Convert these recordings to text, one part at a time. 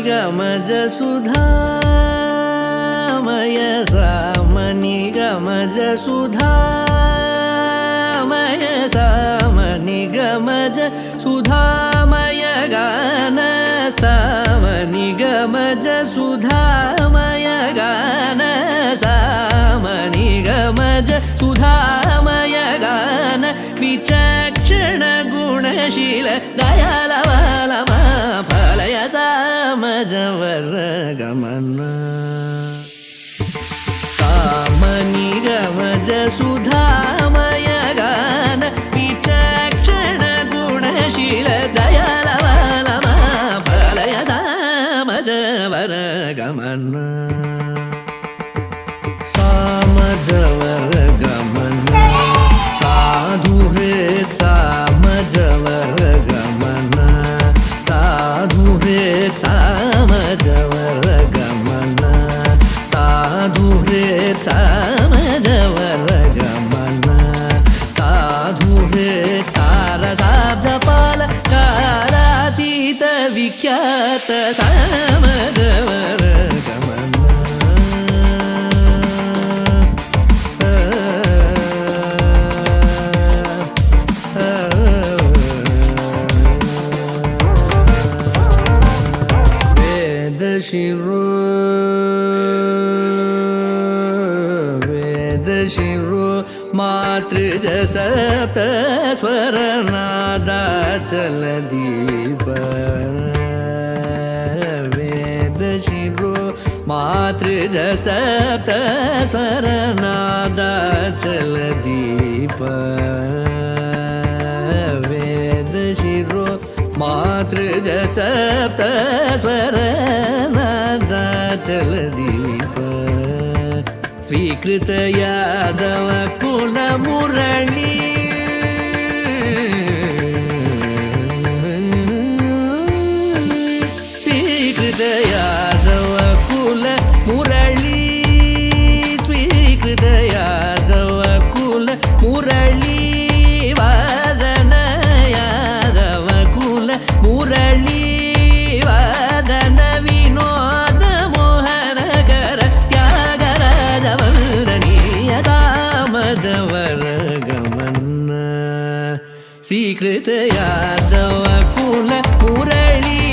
गमज सुधामय सामनि गमज सुधामय सामनि गमज सुधामय गान सामनि गमज सुधामय गान सामनि गमज सुधामय गान विचक्षण गुणशील दयालवालमा फलय सामजवर गमन सामनि गमज सुधामय गान विचक्षण गुणशील दयालवालमा फलय सामजवर गमन सामजवर गमन साधु हृत् सामजवर गमन साधु हृत् सामजवर गमन साधु हृत् सामजवर गमन साधु हृत् सारसाब्जपाल कारातीत विख्यात सामजवर गमन शिरो वेद शिरो मातृज सप्त स्वरनादाचल दीप वेद शिरो मातृज सप्त स्वरनादाचल दीप वेद शिरो मातृज सप्त स्वरनादाचल दीप स्वीकृत यादव कुल मुरली स्वीकृत यादव कुल मुरली स्वीकृत यादव कुल मुरली वादन यादव कुल मुरली वादन विनोद मोहनकर त्यागराजवर्णनीय सामजवर गमन स्वीकृत यादव कुल मुरली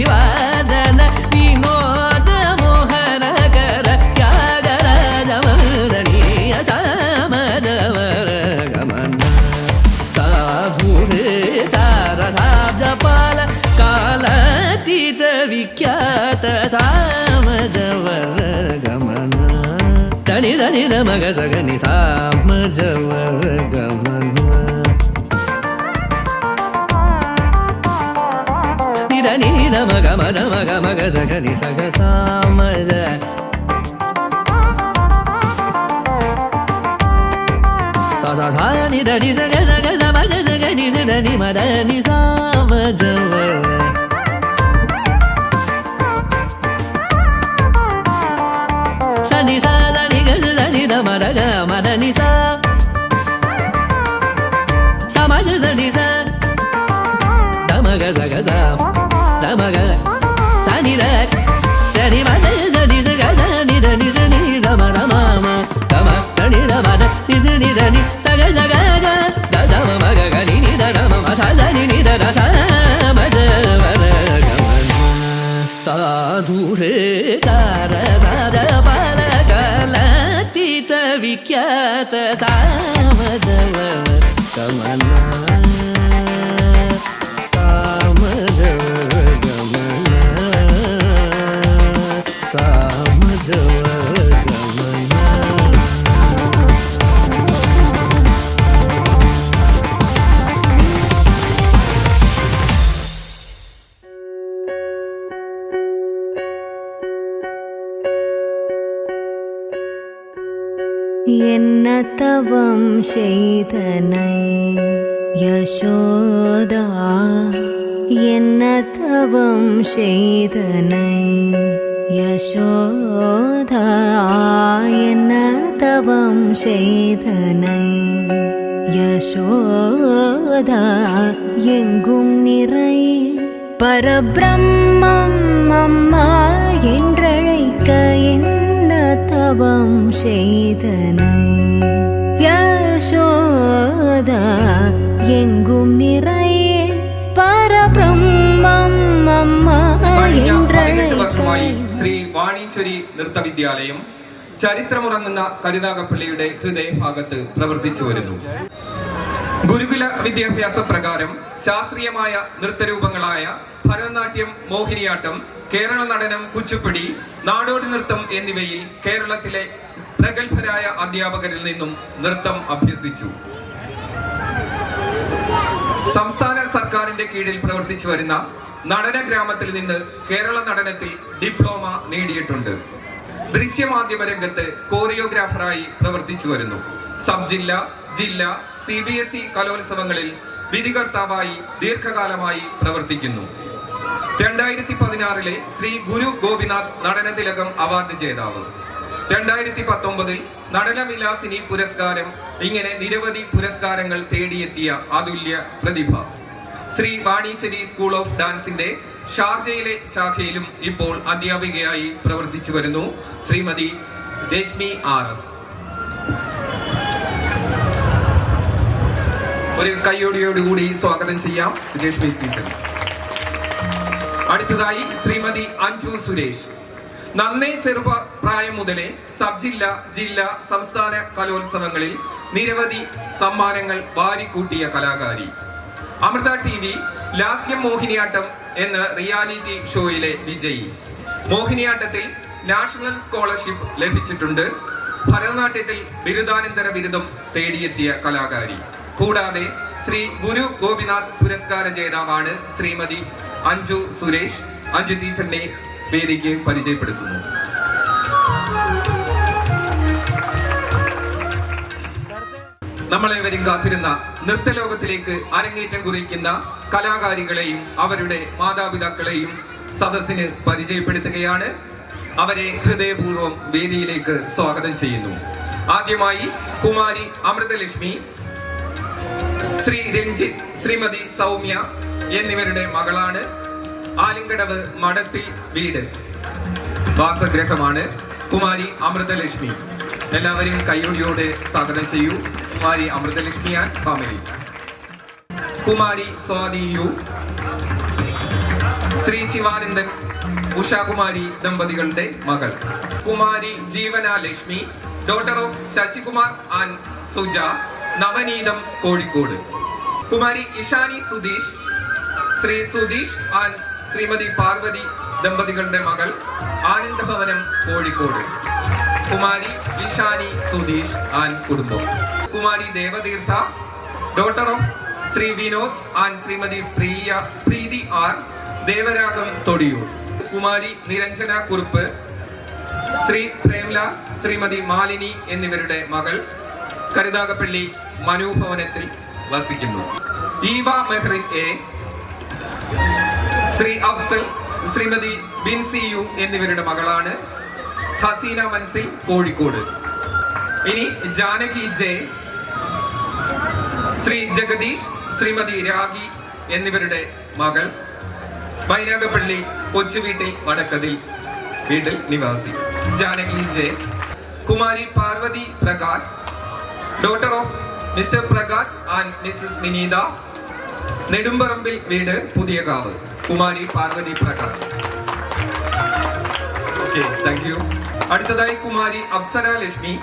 वादन विनोद मोहनकर त्यागराजवर्णनीय सामजवर गमन साधु सारसाब्जपाल कालातीत विख्यात सामजवर गमन धनि धनि मग सगनि सामजवर गमन निधनि मग मग मग मग सगनि सग सामज सा सा सा नि धनि सग सग समग सगनि धनि मदनि सामजवर सनि सा नि ग नि ध म ग म ध नि सा समग सनि सा ध म ग स ग सा ध म ग सा नि ध नि म ध नि ध ग नि ध नि ध नि ध म ध म म ध म ध नि ध म ध नि ध नि ध नि स ग स ग ग ध ध म म ग ग नि नि ध ध म म सा ध नि नि ध ध सा म ध वर गमन साधु हृत् सारसाब्जपाल कालातीत विख्यात सामजवर गमन सामजवर गमन सामजवर गमन என்ன தவம் செய்தனை யசோதா என்ன தவம் செய்தனை யசோதா என்ன தவம் செய்தனை யசோதா எங்கும் நிறை பரபிரம்மம் அம்மா என்றழைக்க என்ன தவம் செய்தனை யசோதா எங்கும் நிறைய പരബ്രഹ്മം അമ്മ വർഷമായി ശ്രീ വാണീശ്വരി നൃത്തവിദ്യാലയം ചരിത്രമുറങ്ങുന്ന കരുനാഗപ്പള്ളിയുടെ ഹൃദയഭാഗത്ത് പ്രവർത്തിച്ചു വരുന്നു. ഗുരുകുല വിദ്യാഭ്യാസ പ്രകാരം ശാസ്ത്രീയമായ നൃത്തരൂപങ്ങളായ ഭരതനാട്യം, മോഹിനിയാട്ടം, കേരള നടനം, കുച്ചിപ്പുടി, നാടോടി നൃത്തം എന്നിവയിൽ കേരളത്തിലെ പ്രഗത്ഭരായ അധ്യാപകരിൽ നിന്നും നൃത്തം അഭ്യസിച്ചു. സംസ്ഥാന സർക്കാരിന്റെ കീഴിൽ പ്രവർത്തിച്ചു വരുന്ന നടന ഗ്രാമത്തിൽ നിന്ന് കേരള നടനത്തിൽ ഡിപ്ലോമ നേടിയിട്ടുണ്ട്. ദൃശ്യമാധ്യമ രംഗത്ത് കോറിയോഗ്രാഫറായി പ്രവർത്തിച്ചു വരുന്നു. സബ് ജില്ല, ജില്ല, CBSE കലോത്സവങ്ങളിൽ വിധികർത്താവായി ദീർഘകാലമായി പ്രവർത്തിക്കുന്നു. 2016 ശ്രീ ഗുരു ഗോപിനാഥ് നടനതിലകം അവാർഡ് ജേതാവ്. 2019 നടനവിലാസിനി പുരസ്കാരം. ഇങ്ങനെ നിരവധി പുരസ്കാരങ്ങൾ തേടിയെത്തിയ അതുല്യ പ്രതിഭ. ശ്രീ വാണീശ്വരി സ്കൂൾ ഓഫ് ഡാൻസിന്റെ ഷാർജയിലെ ശാഖയിലും ഇപ്പോൾ അധ്യാപികയായി പ്രവർത്തിച്ചു വരുന്നു ശ്രീമതി രശ്മി RS. ഒരു കയ്യോടിയോടുകൂടി സ്വാഗതം ചെയ്യാം രശ്മി ടീച്ചർ. അടുത്തതായി ശ്രീമതി അഞ്ജു സുരേഷ്. നന്നേ ചെറുപ്രായം മുതലേ സബ് ജില്ല, ജില്ല, സംസ്ഥാന കലോത്സവങ്ങളിൽ നിരവധി സമ്മാനങ്ങൾ വാരിക്കൂട്ടിയ കലാകാരി. അമൃത TV ലാസ്യം മോഹിനിയാട്ടം എന്ന റിയാലിറ്റി ഷോയിലെ വിജയി. മോഹിനിയാട്ടത്തിൽ നാഷണൽ സ്കോളർഷിപ്പ് ലഭിച്ചിട്ടുണ്ട്. ഭരതനാട്യത്തിൽ ബിരുദാനന്തര ബിരുദം തേടിയെത്തിയ കലാകാരി. കൂടാതെ ശ്രീ ഗുരു ഗോപിനാഥ് പുരസ്കാര ജേതാവാണ് ശ്രീമതി അഞ്ജു സുരേഷ്. അഞ്ജു ടീച്ചറിനെ വേദിക്ക് പരിചയപ്പെടുത്തുന്നു. നമ്മളേവരും കാത്തിരുന്ന നൃത്തലോകത്തിലേക്ക് അരങ്ങേറ്റം കുറിക്കുന്ന കലാകാരികളെയും അവരുടെ മാതാപിതാക്കളെയും സദസ്സിന് പരിചയപ്പെടുത്തുകയാണ്. അവരെ ഹൃദയപൂർവ്വം വേദിയിലേക്ക് സ്വാഗതം ചെയ്യുന്നു. ആദ്യമായി കുമാരി അമൃതലക്ഷ്മി, ശ്രീ രഞ്ജിത്ത്, ശ്രീമതി സൗമ്യ എന്നിവരുടെ മകളാണ്. ആലിങ്കടവ് മഠത്തിൽ വീട് വാസഗ്രഹമാണ് കുമാരി അമൃതലക്ഷ്മി. എല്ലാവരും കയ്യോടിയോടെ സ്വാഗതം ചെയ്യൂ. Kumari Amruthalakshmi and family. Kumari Swathi U, Shri Sivanandan, Ushakumari ദമ്പതികളുടെ മകൾ. Kumari Jeevana Lakshmi, daughter of Sasikumar and Suja, Navaneetham, Kozhikode. Kumari Ishani Sudheesh, Shri Sudheesh and Shrimathi Parvathi ദമ്പതികളുടെ മകൾ, ആനന്ദഭവനം, കോഴിക്കോട്. കുമാരി ഇഷാനി സുധീഷ് ആൻഡ് കുടുംബം. Kumari Devatheertha, daughter of Shri Vinod and Shrimathi Preethi R, Devaragam, Thodiyoor. Kumari Niranjana Kurup, Shri Premla, Shrimathi Malini എന്നിവരുടെ മകൾ, കരുനാഗപ്പള്ളി മനൂഭവനത്തിൽ വസിക്കുന്നു. ഈവ മെഹ്റിൻ A, ശ്രീ അഫ്സൽ, ശ്രീമതി ബിൻസി യു എന്നിവരുടെ മകളാണ്. ഹസീന മൻസിൽ, കോഴിക്കോട്. ഇനി ജാനകി J, ശ്രീ ജഗദീഷ്, ശ്രീമതി രാഗി എന്നിവരുടെ മകൾ, മൈനാഗപ്പള്ളി കൊച്ചുവീട്ടിൽ വടക്കതിൽ വീട്ടിൽ നിവാസി. Janaki J. Kumari Parvathi Prakash, daughter of mister Prakash and missus Vineetha, Nedumparambil വീട്, Puthiyakavu. Kumari Parvathi Prakash. Okay, thank you. അടുത്തതായി Kumari Apsara Lakshmi,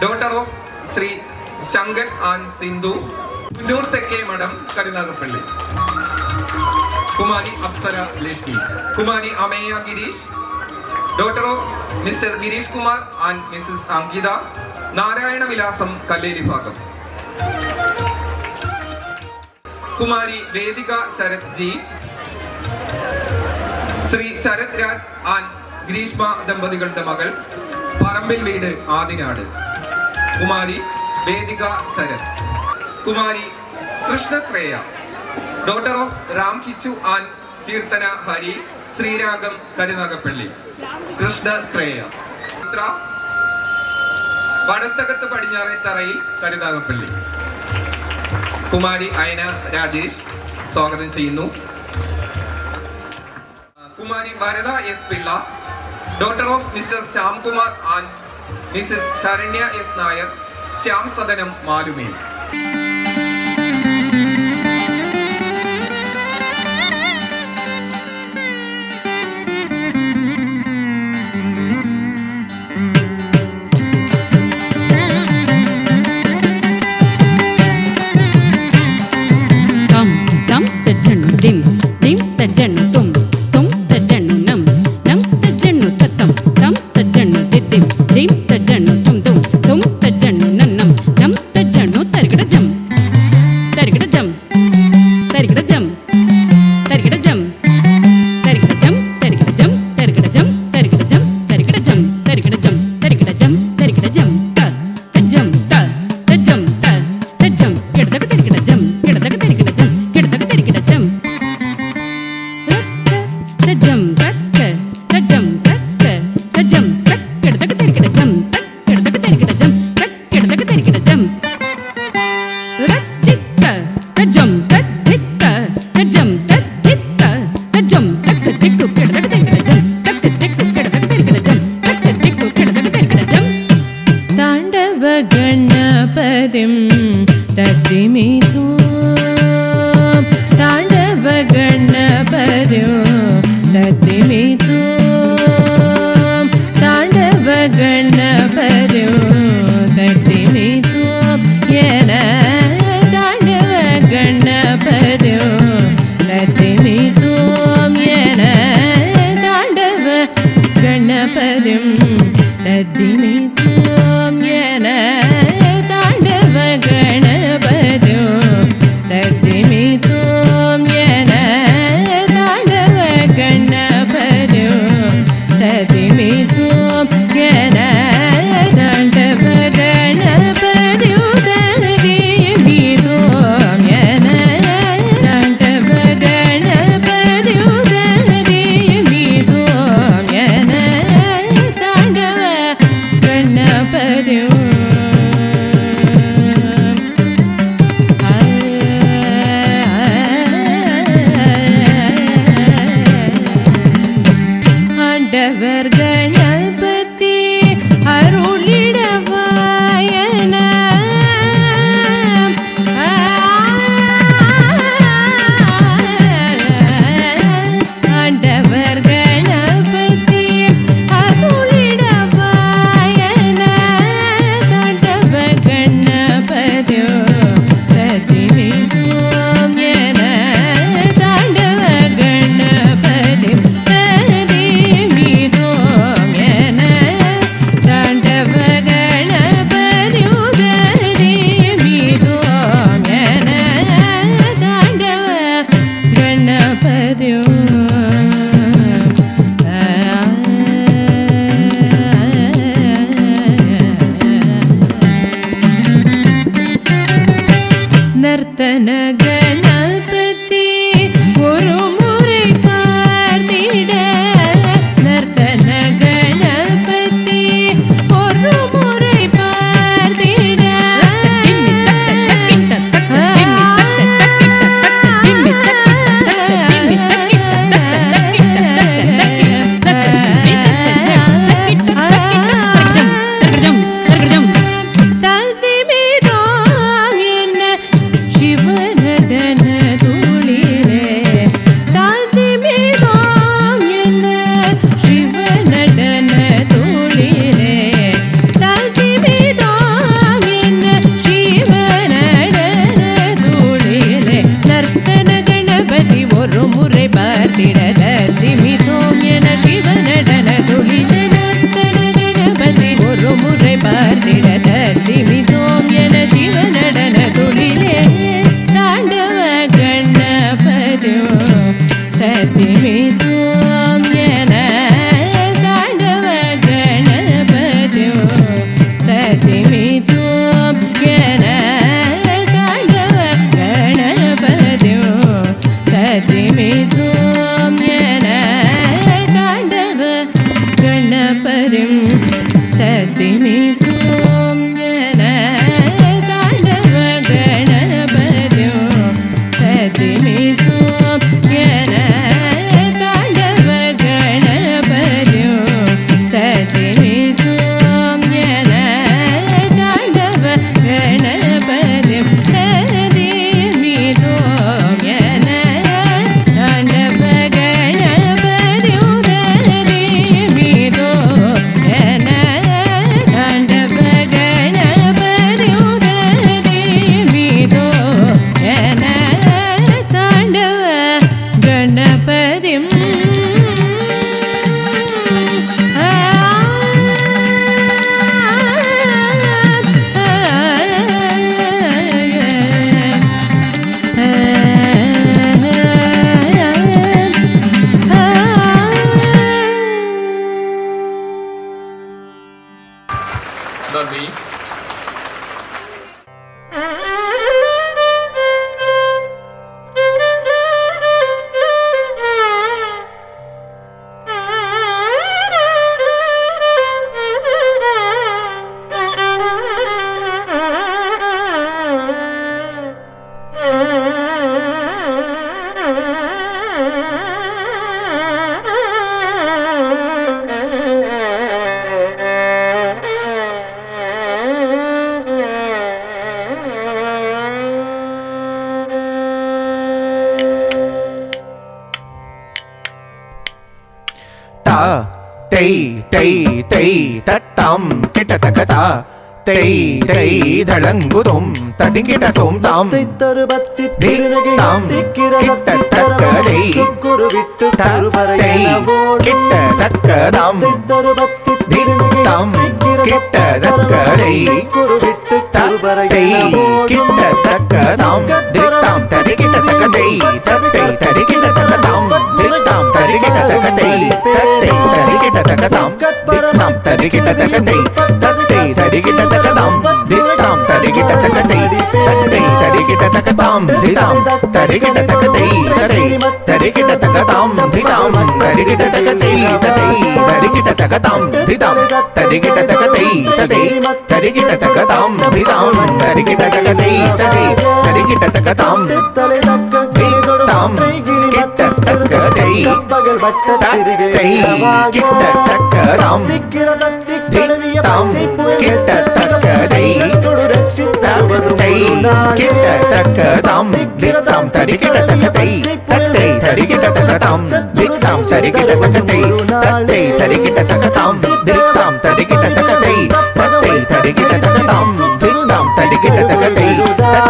daughter of Shri Shankar and Sindhu, Punnoor Thekke Madam, Karunagappally. Kumari Apsara Lakshmi. Kumari Ameya Gireesh, daughter of mister Gireesh Kumar and missus Ankitha, Narayana Vilasam, Kalleri ഭാഗം. കുമാരി വേദിക ശരത് ജി, ശ്രീ ശരത് രാജ് ആൻഡ് ഗ്രീഷ്മ ദമ്പതികളുടെ മകൾ, പറമ്പിൽ വീട്, Adinad. Kumari Vedika Sarath. Kumari Krishnasreya, daughter of Ram Kichu and Keerthana Hari, Sreeragam, Karunagappally. Krishnasreya. വടത്തകത്ത് പടിഞ്ഞാറേ തറയിൽ, കരുനാഗപ്പള്ളി. കുമാരി അയന രാജേഷ്, സ്വാഗതം ചെയ്യുന്നു. Kumari Varada S. Pilla, daughter of Mr. Shyam Kumar and Mrs. Sharanya S. Nair, Shyam Sadanam Malumil. Tadimi ತೈ ತೈ ತೈ ತತ್ತಾಂ ಕಿಟ ತಕತಾ ತೈ ತೈ ಧಳಂಗುತುಂ ತದಿಂಗಿಟ ತುಂ ತಾಂ ತಿತ್ತರು ಬತ್ತಿ ತಾಂ ಕಿಟ್ಟ ತಕ್ಕದೈ ತೈ ಕಿಟ್ಟ ತಕ್ಕದಾಂ ತಿತ್ತರು ಬತ್ತಿ ತಾಂ ಕಿಟ್ಟ ತಕ್ಕದೈ ತೈ ಕಿಟ್ಟ ತಕ್ಕದಾಂ ದಿತ್ತಾಂ ತರಿಗಿಟ ತಕದೈ ತತ್ತೈ ತರಿಗಿಟ ತಕದಾಂ ದಿತ್ತಾಂ ತರಿಗಿಟ ತಕದೈ ತತ್ತೈ ತರಿಗಿಟ ತಕದಾಂ ದಿತ್ತಾಂ ತರಿಗಿಟ ತಕದೈ ತತ್ತೈ ತರಿಗಿಟ ತಕದಾಂ ದಿತ್ತಾಂ ತರಿಗಿಟ ತಕದೈ ತತ್ತೈ ತರಿಗಿಟ ತಕದಾಂ ದಿತ್ತಾಂ ತರಿಗಿಟ ತಕದೈ ತತ್ತೈ ತರಿಗಿಟ ತಕದಾಂ ದಿತ್ತಾಂ ತರಿಗಿಟ ತಕದೈ ತತ್ತೈ ತರಿಗಿಟ ತಕದಾಂ ದಿತ್ತಾಂ ತರಿಗಿಟ ತಕದೈ ತತ್ತೈ ತರಿಗಿಟ ತಕದಾಂ ದಿತ್ತಾಂ ತರಿಗಿಟ ತಕದೈ ತತ್ತೈ ತರಿಗಿಟ ತಕದಾಂ ದಿತ್ತಾಂ ಕಿಟ್ಟ ತಕದೈ ತತ್ತೈ ಕಿಟ್ಟ ತಕದಾಂ ದಿತ್ತಾಂ ಕಿಟ್ಟ ತಕದೈ ತತ್ತೈ ಕಿಟ್ಟ ತಕದಾಂ ದಿತ್ತಾಂ ತರಿಗಿಟ ತಕದೈ ತತ್ತೈ ತರಿಗಿಟ ತಕದಾಂ ದಿತ್ತಾಂ ತರಿಗಿಟ ತಕದೈ ತತ್ತೈ ತರಿಗಿಟ ತಕದಾಂ ದಿತ್ತಾಂ ತರಿಗಿಟ ತಕದೈ ತತ್ತೈ ತರಿಗಿಟ ತಕದಾಂ ದಿತ್ತಾಂ ತರಿಗಿಟ ತಕದೈ ತತ್ತೈ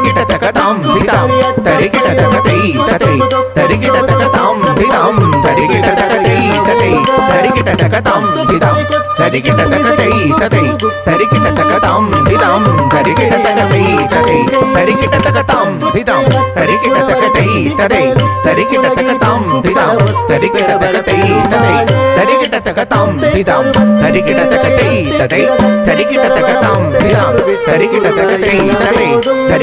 ತರಿಗಿಟ ತಕದಾಂ ದಿತ್ತಾಂ ತರಿಗಿಟ ತಕದೈ ತತ್ತೈ ತರಿಗಿಟ ತಕದಾಂ ದಿತ್ತಾಂ ತರಿಗಿಟ ತಕದೈ ತತ್ತೈ ತರಿಗಿಟ ತಕದಾಂ ದಿತ್ತಾಂ ತರಿಗಿಟ ತಕದೈ ತತ್ತೈ ತರಿಗಿಟ ತಕದಾಂ ದಿತ್ತಾಂ ತರಿಗಿಟ ತಕದೈ ತತ್ತೈ ತರಿಗಿಟ ತಕದಾಂ ದಿತ್ತಾಂ ತರಿಗಿಟ ತಕದೈ ತತ್ತೈ ತರಿಗಿಟ ತಕದಾಂ ದಿತ್ತಾಂ ತರಿಗಿಟ ತಕದೈ ತತ್ತೈ ತರಿಗಿಟ ತಕದಾಂ ದಿತ್ತಾಂ ತರಿಗಿಟ ತಕದೈ ತತ್ತೈ ತರಿಗಿಟ ತಕದಾಂ ದಿತ್ತಾಂ ತರಿಗಿಟ ತಕದೈ ತತ್ತೈ ತರಿಗಿಟ ತಕದಾಂ ದಿತ್ತಾಂ ಕಿಟ್ಟ ತಕದೈ ತತ್ತೈ ಕಿಟ್ಟ ತಕದಾಂ ದಿತ್ತಾಂ ಕಿಟ್ಟ ತಕದೈ ತತ್ತೈ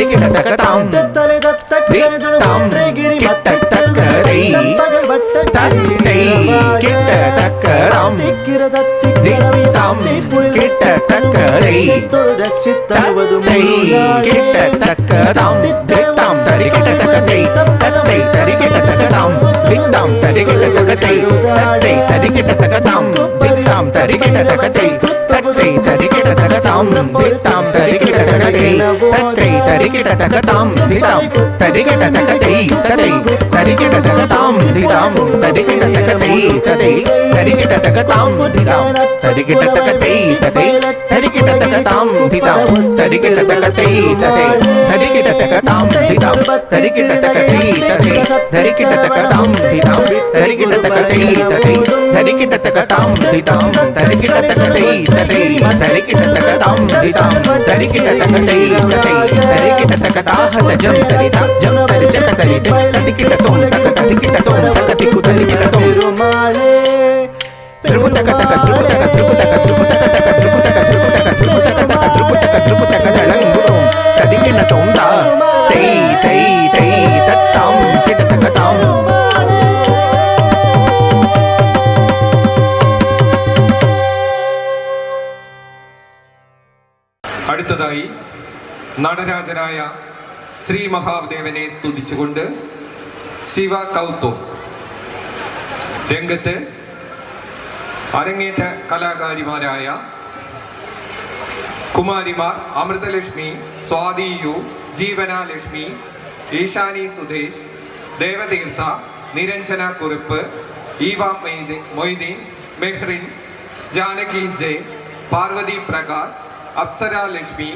ಕಿಟ್ಟ ತಕದಾಂ ದಿತ್ತಾಂ ತರಿಗಿಟ ತಕದೈ ತತ್ತೈ ತರಿಗಿಟ ತಕದಾಂ ದಿತ್ತಾಂ ತರಿಗಿಟ ತಕದೈ ತತ್ತೈ ತರಿಗಿಟ ತಕದಾಂ ದಿತ್ತಾಂ ತರಿಗಿಟ ತಕದೈ ತತ್ತೈ ತರಿಗಿಟ ತಕದಾಂ ದಿತ್ತಾಂ ತರಿಗಿಟ ತಕದೈ ತತ್ತೈ ತರಿಗಿಟ ತಕದಾಂ ದಿತ್ತಾಂ ತರಿಗಿಟ ತಕದೈ ತತ್ತೈ ತರಿಗಿಟ ತಕದಾಂ ದಿತ್ತಾಂ ತರಿಗಿಟ ತಕದೈ ತತ್ತೈ ತರಿಗಿಟ ತಕದಾಂ ದಿತ್ತಾಂ ತರಿಗಿಟ ತಕದೈ ತತ್ತೈ ತರಿಗಿಟ ತಕದಾಂ ದಿತ್ತಾಂ ತರಿಗಿಟ ತಕದೈ ತತ್ತೈ ತರಿಗಿಟ ತಕದಾಂ ದಿತ್ತಾಂ ತರಿಗಿಟ ತಕದೈ ತತ್ತೈ ತರಿಗಿಟ ತಕದಾಂ ದಿತ್ತಾಂ ತರಿಗಿಟ ತಕದೈ ತತ್ತೈ ತರಿಗಿಟ ತಕದಾಂ ದಿತ್ತಾಂ ತರಿಗಿಟ ತಕದೈ ತತ್ತೈ ತರಿಗಿಟ ತಕದಾಂ ದಿತ್ತಾಂ ತರಿಗಿಟ ತಕದೈ ತತ್ತೈ ತರಿಗಿಟ ತಕದಾಹ ಜಂ ತರಿತ ಜಂ ತರಿ ಜಕ ತರಿತೆ ತರಿಗಿಟ ತೋಂ ತಕ ತರಿಗಿಟ ತೋಂ ತಕ ತಿಕ್ಕು ತರಿಗಿಟ ತೋಂ ತ್ರಿಕುಟಕ ತಕ ತ್ರಿಕುಟಕ ತ್ರಿಕುಟಕ ತ್ರಿಕುಟಕ ತಕ ತ್ರಿಕುಟಕ ತ್ರಿಕುಟಕ ತ್ರಿಕುಟಕ ತಕ ತ್ರಿಕುಟಕ ತ್ರಿಕುಟಕ ದಳಂಗುಂ ತದಿಗಿನ ತೋಂ ದ ತೈ ತೈ ತೈ ತತ್ತಾಂ ಕಿಟ ತಕತಾಂ അടുത്തതായി നടരാജനായ ശ്രീ മഹാദേവനെ സ്തുതിച്ചുകൊണ്ട് ശിവ കൗത്തും രംഗത്ത് അരങ്ങേറ്റ കലാകാരിമാരായ കുമാരിമാർ അമൃതലക്ഷ്മി, സ്വാതി യു, ജീവന ലക്ഷ്മി, ഈശാനി സുധേഷ്, ദേവതീർത്ഥ, നിരഞ്ജന കുറിപ്പ്, ഈവ മൊയ്തീൻ, മെഹ്റിൻ, ജാനകി ജെ, പാർവതി പ്രകാശ്, അപ്സര ലക്ഷ്മി,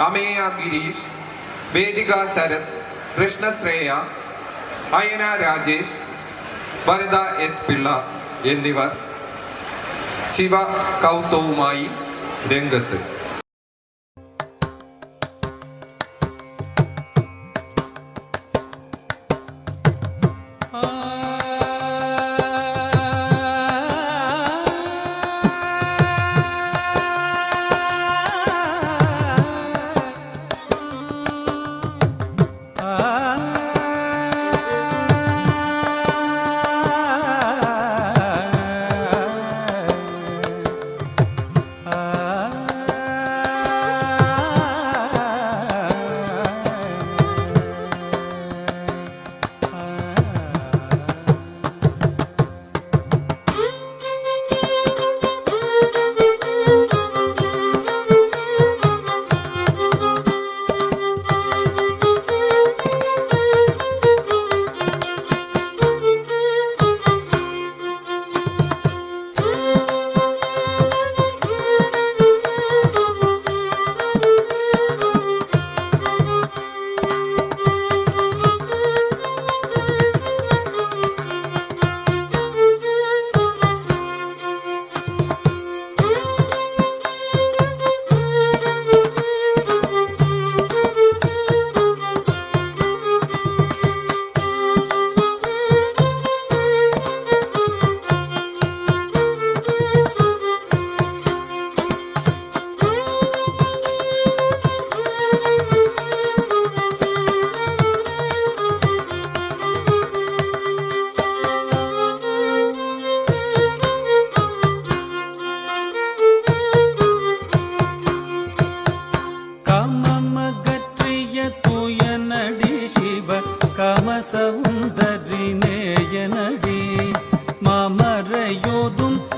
അമേയ ഗിരീഷ്, വേദിക ശരത്, കൃഷ്ണശ്രേയ, അയന രാജേഷ്, വരദ എസ് പിള്ള എന്നിവർ ശിവ കൗത്തവുമായി രംഗത്ത്.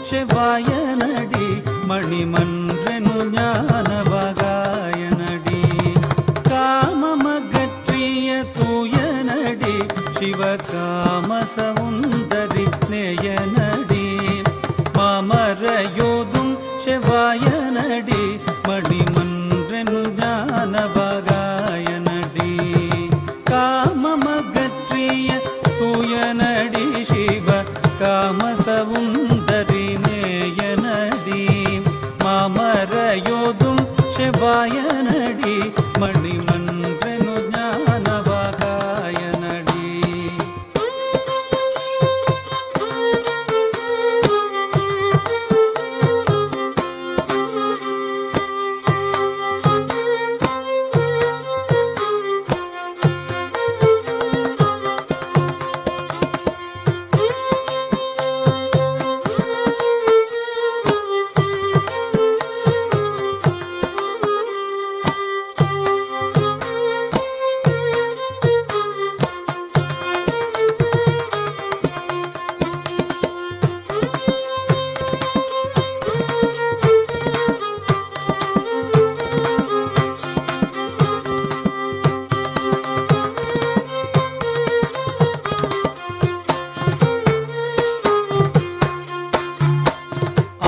செவ்வாயனடி மணிமன்றெனு ஞானவகாயனடி காமமகற்றிய தூயனடி சிவகாம சவுந்தரி நேயனடி மாமரையோதும் செவ்வாயனடி மணிமன்றெனு ஞானவகாயனடி காமமகற்றிய தூயனடி சிவ காமசவுந்தரி நேயனடி மாமரையோதும் செவ்வாயனடி மணிமன்றெனு ஞானவகாயனடி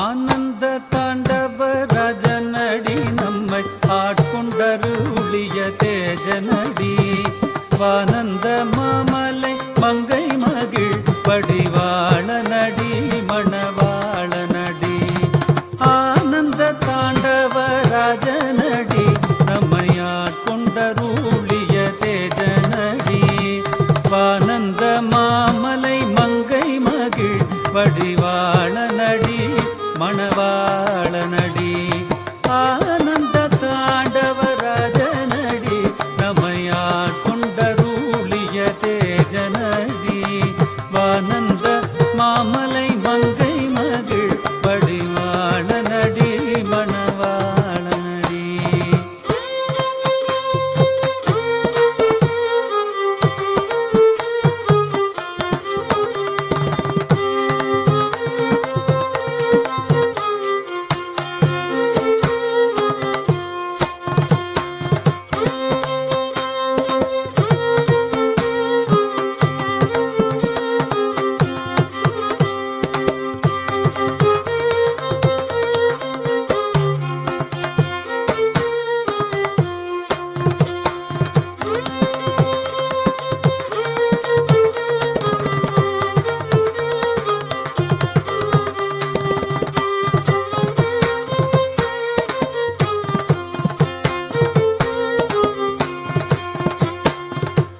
ஆனந்த தாண்டவ ராஜனடி நம்மை ஆட்கொண்டருளிய தேஜனடி வானந்த மாமலை மங்கை மகிழ் படிவாளனடி மணவாளனடி ஆனந்த தாண்டவ ராஜனடி நம்மை ஆட்கொண்டருளிய தேஜனடி வானந்த மாமலை மங்கை மகிழ் வடிவாளனடி மணவாளனடி ஆனந்த தாண்டவ ராஜனடி நமையார் கொண்டருளிய தேஜனடி வானந்த மாமலை மங்கை மகிழ் வடிவாளனடி மணவாளனடி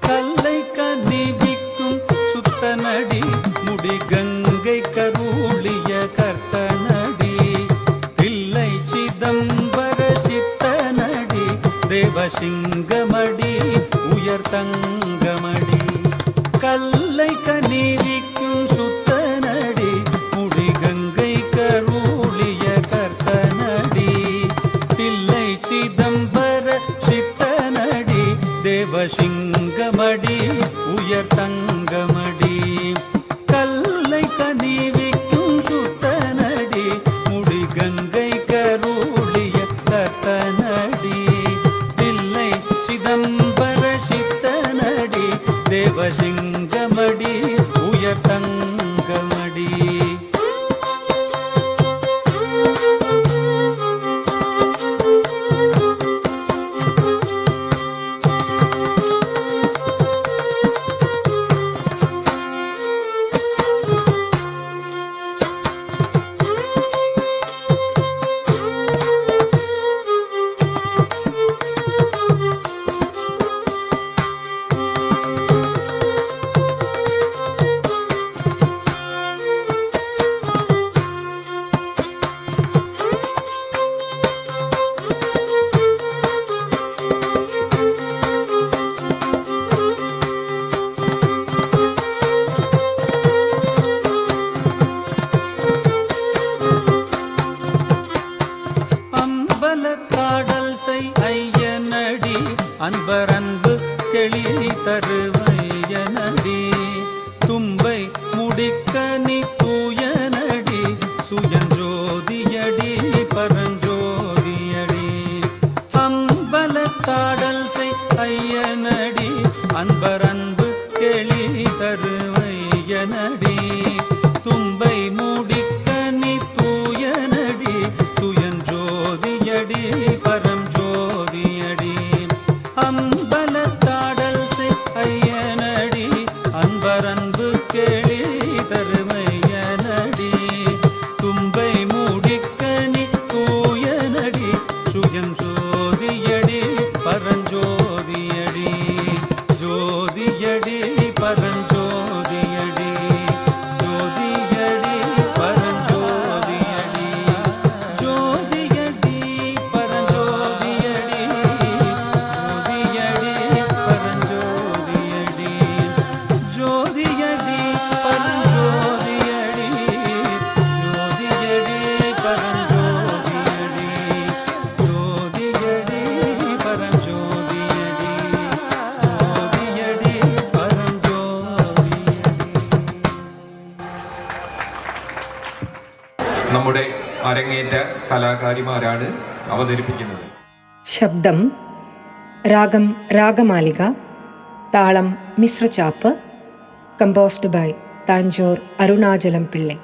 கல்லை கனிவிக்கும் சுத்தனடி முடி கங்கை கருளிய கர்த்தனடி தில்லை சிதம்பர சித்தனடி தேவசிங்கமடி உயர்தங்கமடி கல்லை கனிவிக்கும் சுத்தனடி முடி கங்கை கருளிய கர்த்தனடி தில்லை சிதம்பர சித்தனடி தேவசிங்கமடி உயர்தங்கமடி கல்லை கனிவிக்கும் சுத்தனடி முடி கங்கை கருளிய கர்த்தனடி தில்லை சிதம்பர சித்தனடி தேவசிங்கமடி உயர்தங்கமடி நடி தும்பை மூடிக்கனி தூய நடி சுயஞ்சோதியடி பரஞ்சோதியடி அம்பலத்தாடல் ஐயனடி அன்பரன்பு கேளி தருமையனடி தும்பை மூடிக்கனி தூய நடி சுயம் ஜோதியடி பரஞ்சோதியடி ஜோதியடி பரஞ்சோதியடி ஜோதியடி பரஞ்சோதியடி ஜோதியடி பரஞ்சோதியடி ஜோதியடி பரஞ்சோதியடி ஜோதியடி பரஞ்சோதியடி ஜோதியடி பரஞ்சோதியடி ஜோதியடி பரஞ்சோதியடி ஜோதியடி பரஞ்சோதியடி. നമ്മുടെ അരങ്ങേറ്റ കലാകാരിമാരാണ് അവതരിപ്പിക്കുന്നത്. ശബ്ദം രാഗം രാഗമാലിക, താളം മിശ്രചാപ്പ്, കമ്പോസ്ഡ് ബൈ താഞ്ചോർ അരുണാചലം പിള്ളை.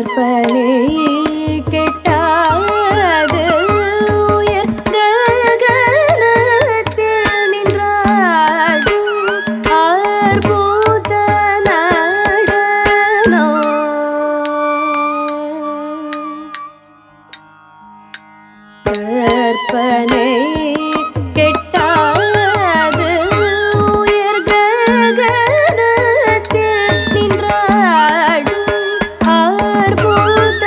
கற்பனை கெட்டாது உயர் ககனத்தில் நின்றாடும் அற்புத நடனோ. கற்பனை கெட்டாது உயர் ககனத்தில் நின்றாடும் அற்புத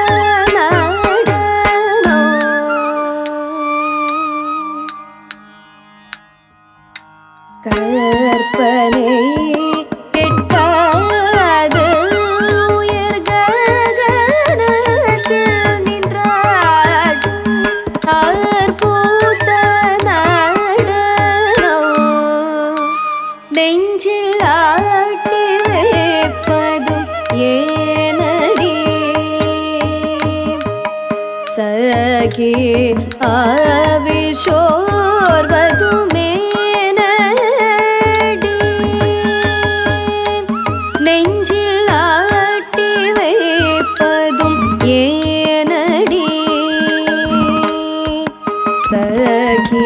நடனோ. கற்பனை கெட்டாது உயர் ககனத்தில் நின்றாடும் அற்புத நடனோ. நெஞ்சில் ஆட்டி வைப்பதும் ஏனடி சகி ஆவிஷோர்வதுமேனடி. நெஞ்சில் ஆட்டி வைப்பதும் ஏனடி சகி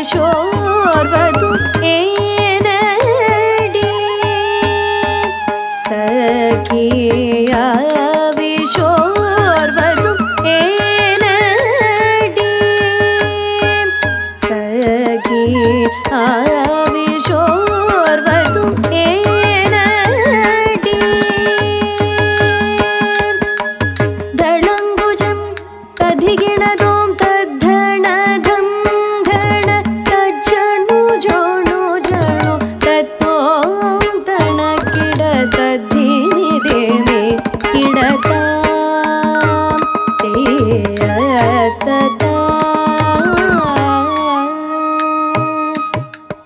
ஆவிஷோர்வதும் ஏனடி. சகி ஆவிஷோர்வதும் ஏனடி. சகி ஆவிஷோர்வதும் ஏனடி. தளங்குஜம் ததிகிணதோம் தத்தணதம் கண தஜ்ஜணு ஜோணு ஜணு தத்தோம் தணக்கிட தத்தினிதேமே கிடதாம் தேயத்ததா.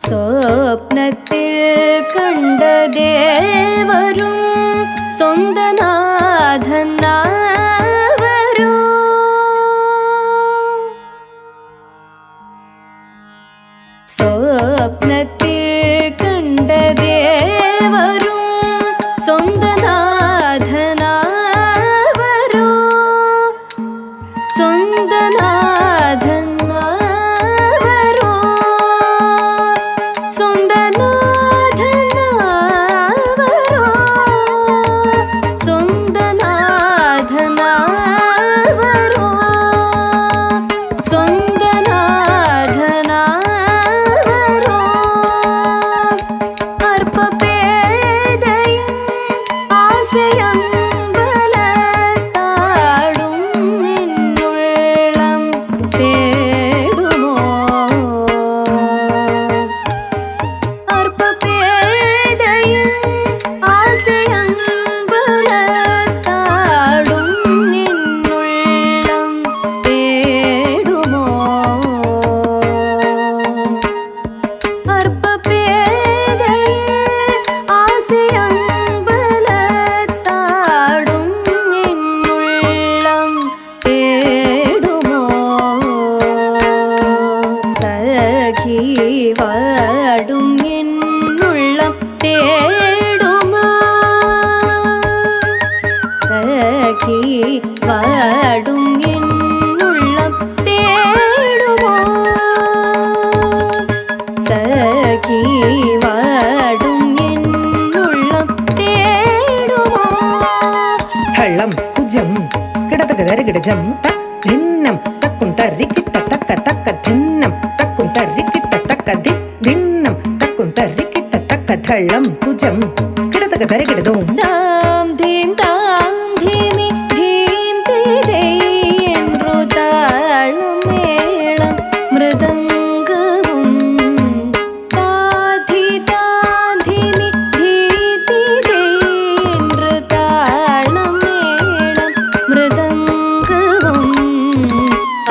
சொப்னத்தில் கண்ட தேவரும் சொந்தநாதன் நாவரும். சொப்னத்தில் கண்ட தேவரும் சொந்தநாதன் நாவரும். சொந்தநாதன் நாவரும். சொந்தநாதன் நாவரும். சொந்தநாதன் நாவரும். சொந்தநாதன் நாவரும். அற்ப பேதையின் ஆசையம்பலத்தாடும் நின்னுள்ளம் தேடுமோ. அற்ப பேதையின் ஆசையம்பலத்தாடும் நின்னுள்ளம் தேடுமோ. அற்ப பேதையின் ஆசையம்பலத்தாடும் நின்னுள்ளம் தேடுமோ. சகி வாடும் என்னுள்ளம் தேடுமோ. சகி வாடும் என்னுள்ளம் தேடுமோ. சகி வாடும் என்னுள்ளம் தேடுமோ. தளம் குஜம் கிடதக தரிகிடஜம் தின்னம் தக்கும் தரி கிட்ட தக்க தக்க தின்னம் தக்கும் தரி கிட்ட தக்க தின்னம் தக்கும் தரி கிட்ட தக்க. தளம் குஜம் கிடதக தரிகிடதோம் தாம் தீம் தாம் தீமி தீம் தீதை என்று தாழும் மேளம் மிருதங்கமும். தாதி தாதிமி தீதிதை என்று தாழும் மேளம் மிருதங்கமும்.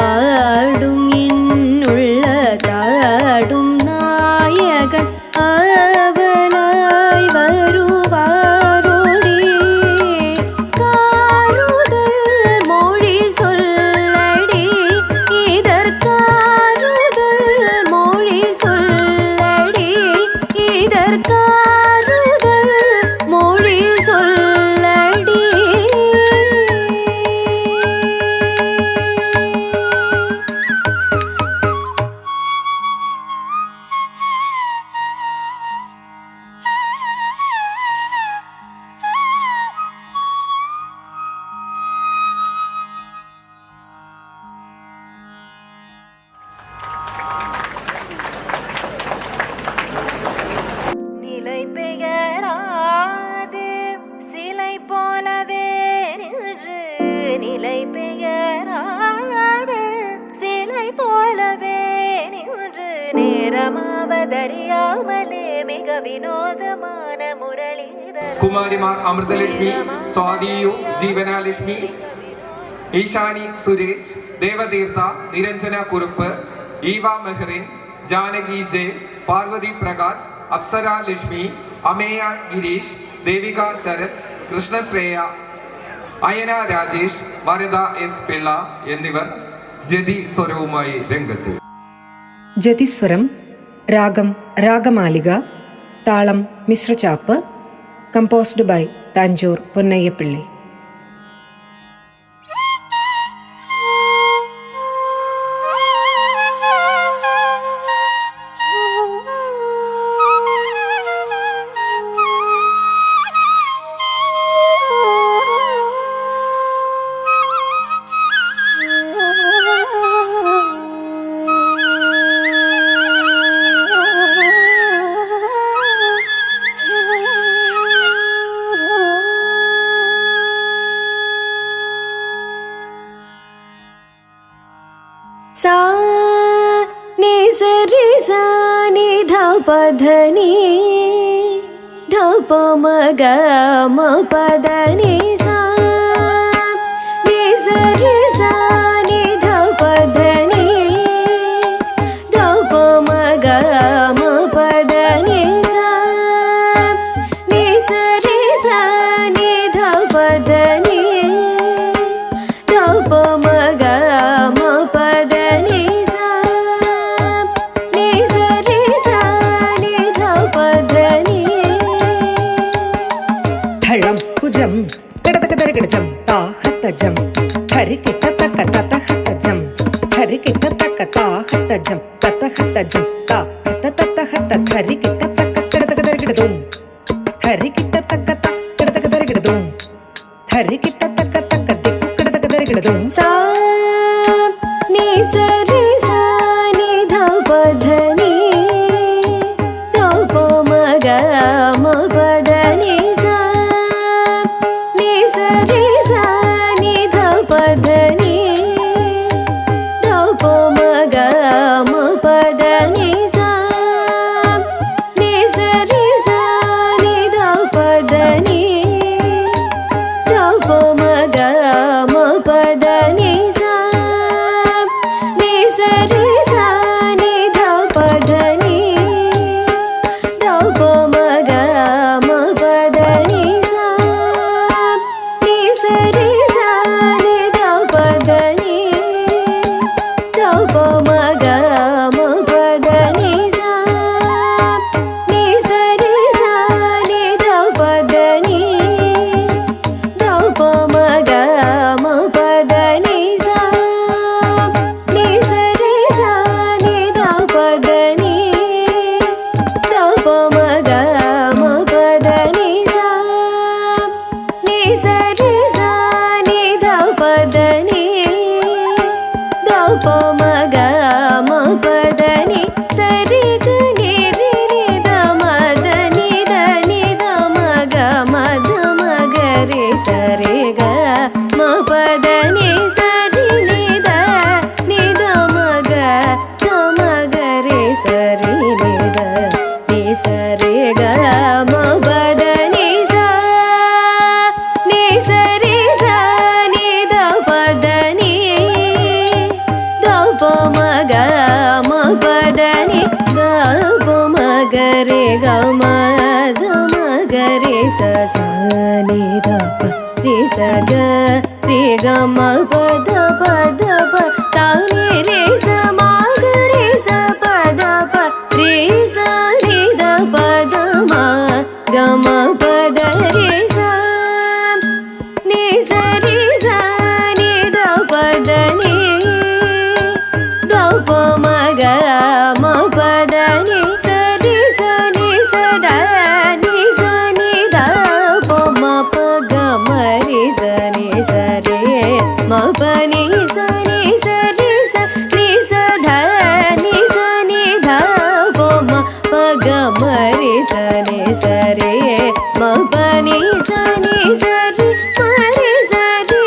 ஆடும் இன்னுள்ள தாடும் நாயகன் ஆவலாய் வருவாரோ. நிலை பெயராது சிலை போலவே நின்று நேரமாவதறியாமலே மிக வினோதமான முரளிதர் കുമാരിമാർ അമൃതലക്ഷ്മി, സ്വാതിയു, ജീവനാലക്ഷ്മി, ഈശാനി സുരേഷ്, ദേവതീർത്ഥ, നിരഞ്ജന കുറുപ്പ്, ഈവ മെഹ്റിൻ, ജാനകി ജെ, പാർവതി പ്രകാശ്, അപ്സര ലക്ഷ്മി, അമേയ ഗിരീഷ്, ദേവിക ശരത്, കൃഷ്ണശ്രേയ, അയന രാജേഷ്, വരദ എസ് പിള്ള എന്നിവർ ജതി സ്വരവുമായി രംഗത്ത്. ജതിസ്വരം, രാഗം രാഗമാലിക, താളം മിശ്രചാപ്പ്, കമ്പോസ്ഡ് ബൈ താഞ്ചൂർ പൊന്നയ്യപ്പിള്ളി. सा नि सरि सा नि ध प ध नि ध प म ग म प द नि सा नि सरि सा नि ध प ध नि ध प म ग म प द नि सा नि सरि सा नि ध प ध नि ध प म ग म प द नि सा नि सरि सा नि ध प ध नि ಠಳಂ ಕುಜಂ ಕಡತಕದರಗಡಜಂ ತಾಹತಜಂ ಹರಿಕಿಟ ತಕ ತತಹತಜಂ ಹರಿಕಿಟ ತಕ ತಾಹತಜಂ ತತಹತಜಂ ತಾಹತ ತತಹತ ಹರಿಕಿಟ ತಕ ಕಡತಕದರಗಡದಂ ಹರಿಕಿಟ ತಕ ತ ಕಡತಕದರಗಡದಂ ಹರಿಕಿಟ ತಕ ತಕ ದಿಕ್ಕು ಕಡತಕದರಗಡದಂ सा नि सरि सा नि ध प ध नि ध प म ग म प द नि सा नि सरि सा नि ध प ध नि ध प म ग म प द नि सा नि सरि सा नि ध प ध नि ध प म ग म प द नि सा नि सरि सा नि ध प ध नि ध प म ग म प द नि सा नि सरि सा नि ध प ध नि ध प म ग म प द नि सा नि सरि सा नि ध प ध नि ध प म ग म प द नि सा नि सरि सा नि ध प ध नि ध प म ग म प द नि सा नि सरि सा नि ध प ध नि ध प म ग म प द नि सरि ग नि रि रि ध म द नि ध नि ध म ग म ध म ग रि सरि ग म प द नि सरि नि ध नि ध म ग ध म ग रि सरि नि ध नि सरि ग म प द नि सा नि सरि सा नि ध प द नि ध प म ग म प द नि ग प म ग रि ग म ध म ग रि ಸ सा नि ध प रि ಸ ಗ रि ग म प ध प ध ಪ सा नि रि ಸ ಮ ಗ रि ಸ ಪ ಧ ಪ रि ಸ ನಿ ಧ ಪ ಧ ಮ ಗ ಮ ಪ ದ रि ಸ नि सरि सा नि ध प ध नि ध प म ग म प द नि सरि सा नि ಸ ದ नि ಸ नि ಧ ಪ ಮ ಪ ಗ ಮ रि ಸ नि ಸ ರೆ ಮ ಪ नि ಸ नि ಸರಿ ಸ नि ಸ ಧ नि ಸ नि ಧ ಪ ಮ ಪ ಗ ಮ रि ಸ नि ಸ ರೆ ಮ ಪ ni sa ni sa ri ma ri sa ri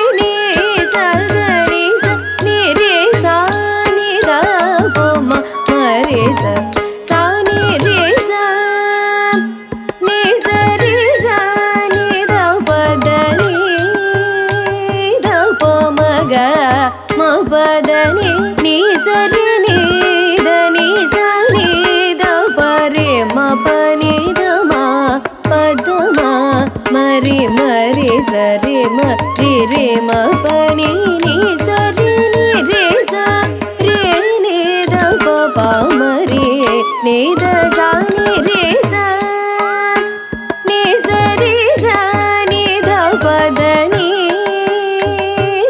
re ma pa ni ni sa re sa re ni da pa pa ma re ni da sa ni re sa ni sa re sa ni da pa da ni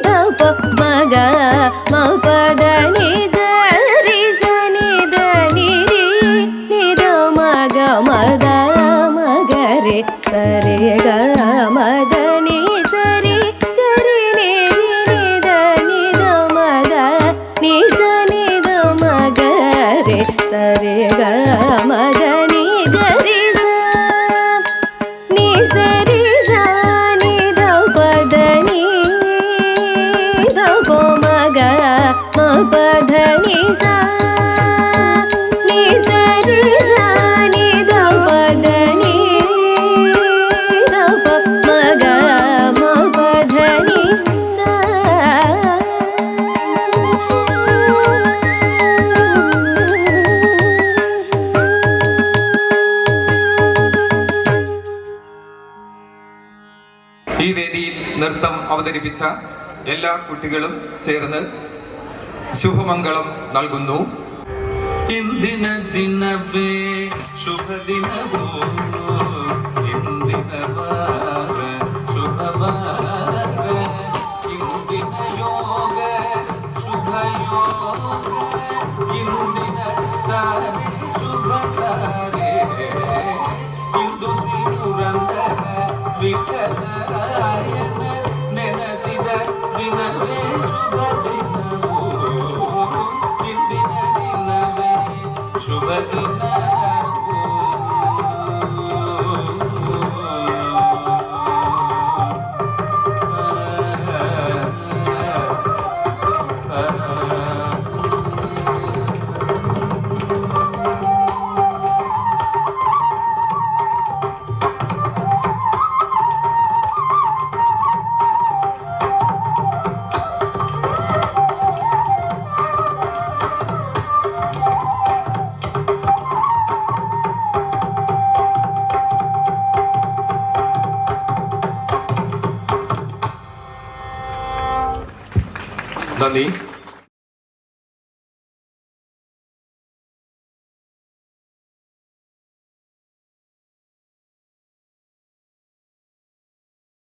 da pa ma ga ma pa da ni da re sa ni da ni re ni da ma ga ma da ma ga re sa re ga ma da ni sa re ga re ni ni da ni da ma ga ni sa ni da ma ga re sa re ga ma da ni ga re sa ni sa re sa ni da pa da ni da pa ma ga ma pa da ni sa ni sa re sa ni da pa da ni da pa ma ga ma pa da ni sa ഈ വേദിയിൽ നൃത്തം അവതരിപ്പിച്ച എല്ലാ കുട്ടികളും ചേർന്ന് ശുഭമംഗളം നൽകുന്നു. ಇಂದಿನ ದಿನವೇ ಶುಭ ದಿನವೋ ಇಂದಿನ ವಾರ ಶುಭವಾರ ಇಂದಿನ ಯೋಗ ಶುಭ ಯೋಗ ಇಂದಿನ ತಾರೆ ಶುಭ ತಾರೆ ಇಂದು ತಿರುರಂದರ ವಿಠಲರಾಯನ ನೆನೆಸಿದ ದಿನವೇ ಶುಭ ದಿನವೋ ಇಂದಿನ ದಿನವೇ ಶುಭ ದಿನವೋ നന്ദി.